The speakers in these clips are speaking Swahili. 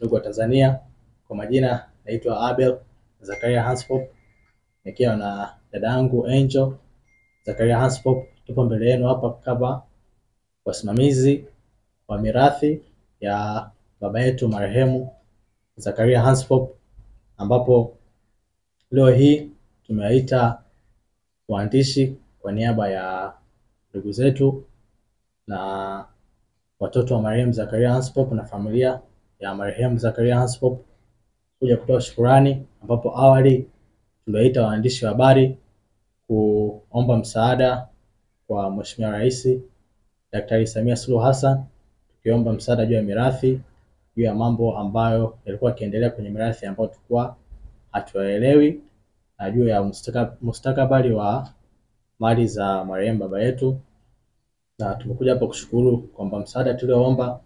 ndugu wa Tanzania. Kwa majina naitwa Abel Zakaria Hanspop, nikiwa na dada yangu Angel Zakaria Hanspop. Tupo mbele yenu hapa kama wasimamizi wa mirathi ya baba yetu marehemu Zakaria Hanspop, ambapo leo hii tumewaita waandishi kwa niaba ya ndugu zetu na watoto wa marehemu Zakaria Hanspop na familia ya marehemu Zakaria Hanspop kuja kutoa shukrani, ambapo awali tuliwaita waandishi wa habari kuomba msaada kwa Mheshimiwa Rais Daktari Samia Suluhu Hassan, tukiomba msaada juu ya mirathi, juu ya mambo ambayo yalikuwa yakiendelea kwenye mirathi ambayo tulikuwa hatuelewi, na juu ya mustakabali wa mali za marehemu baba yetu. Na tumekuja hapa kushukuru kwamba msaada tulioomba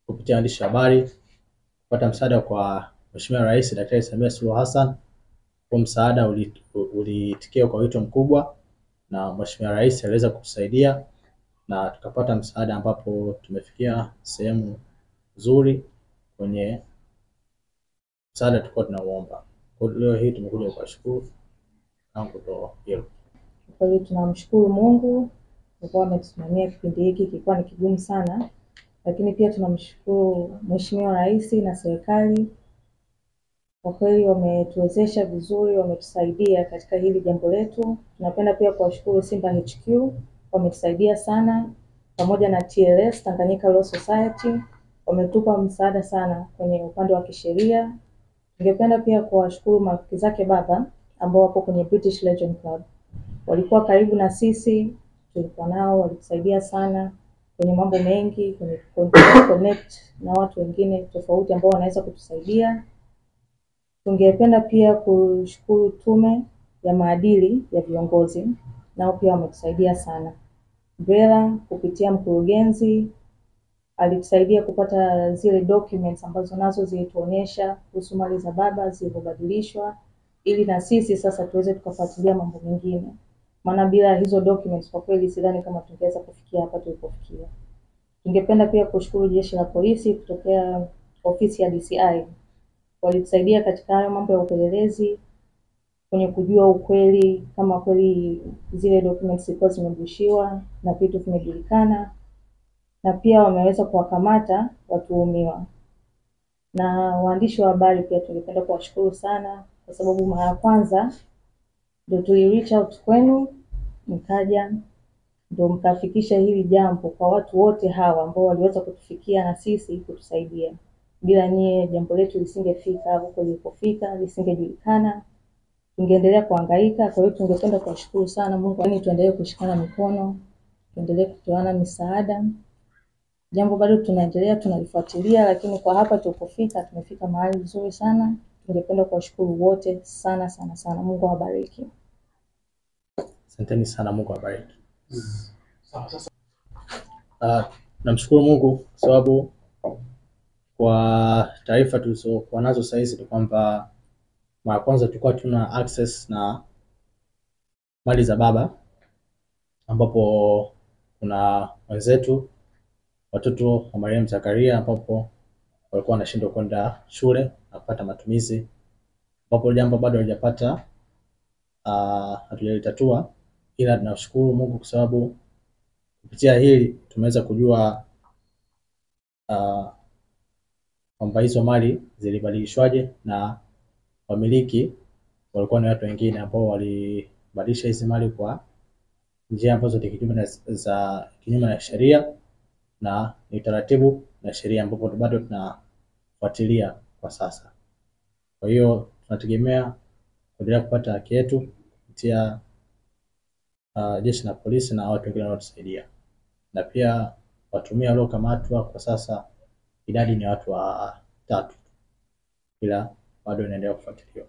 kupitia waandishi wa habari, kupata msaada kwa Mheshimiwa Rais Daktari Samia Suluhu Hassan. Kwa msaada ulitikia kwa wito mkubwa, na Mheshimiwa Rais aliweza kutusaidia na tukapata msaada, ambapo tumefikia sehemu nzuri kwenye msaada tulikuwa tunauomba. Kwa leo hii tumekuja kuwashukuru na kutoa hilo. Kwa hiyo tunamshukuru Mungu kwa ametusimamia kipindi hiki, kilikuwa ni kigumu sana, lakini pia tunamshukuru Mheshimiwa Rais na serikali. Kwa kweli wametuwezesha vizuri, wametusaidia katika hili jambo letu. Tunapenda pia kuwashukuru Simba HQ, wametusaidia sana, pamoja na TLS, Tanganyika Law Society, wametupa msaada sana kwenye upande wa kisheria. Ningependa pia kuwashukuru marafiki zake baba ambao wapo kwenye British Legend Club. Walikuwa karibu na sisi, tulikuwa nao, walitusaidia sana kwenye mambo mengi, kwenye connect na watu wengine tofauti ambao wanaweza kutusaidia. Tungependa pia kushukuru tume ya maadili ya viongozi, nao pia wametusaidia sana. Brela kupitia mkurugenzi alitusaidia kupata zile documents ambazo nazo zilituonyesha kuhusu mali za baba zilizobadilishwa, ili na sisi sasa tuweze tukafuatilia mambo mengine. Maana bila hizo documents kwa kweli sidhani kama tungeweza kufikia hapa tulipofikia. Tungependa pia kushukuru jeshi la polisi kutokea ofisi ya DCI. Walitusaidia katika hayo mambo ya upelelezi, kwenye kujua ukweli kama kweli zile documents zilikuwa zimebushiwa na vitu vimejulikana, na pia wameweza kuwakamata watuhumiwa. Na waandishi wa habari pia tungependa kuwashukuru sana, kwa sababu mara ya kwanza ndio reach out kwenu, mkaja ndio mkafikisha hili jambo kwa watu wote hawa ambao waliweza kutufikia na sisi kutusaidia. Bila nyie jambo letu lisingefika huko lilipofika, lisingejulikana, tungeendelea kuhangaika. Kwa hiyo tungependa kuwashukuru sana. Mungu tuendelee kushikana mikono, tuendelee kutoana misaada. Jambo bado tunaendelea tunalifuatilia, lakini kwa hapa tulipofika tumefika mahali nzuri sana. Tungependa kuwashukuru wote sana sana sana. Mungu awabariki. Asanteni sana, Mungu awabariki. Namshukuru Mungu kwa sababu kwa taarifa tulizokuwa nazo sasa hizi ni kwamba mara kwanza tulikuwa tuna access na mali za baba, ambapo kuna wenzetu watoto wa marehemu Zakaria ambapo walikuwa wanashindwa kwenda shule na kupata matumizi, ambapo jambo bado halijapata hatujalitatua, ila tunashukuru Mungu kwa sababu kupitia hili tumeweza kujua kwamba hizo mali zilibadilishwaje na wamiliki walikuwa ni watu wengine ambao walibadilisha hizo mali kwa njia ambazo ni kinyume na sheria na ni taratibu na sheria, ambapo bado tunafuatilia kwa sasa. Kwa hiyo tunategemea kuendelea kupata haki yetu kupitia jeshi la polisi na watu wengine wanaotusaidia, na pia watumia waliokamatwa kwa sasa idadi ni watu 3, ila bado inaendelea kufuatiliwa.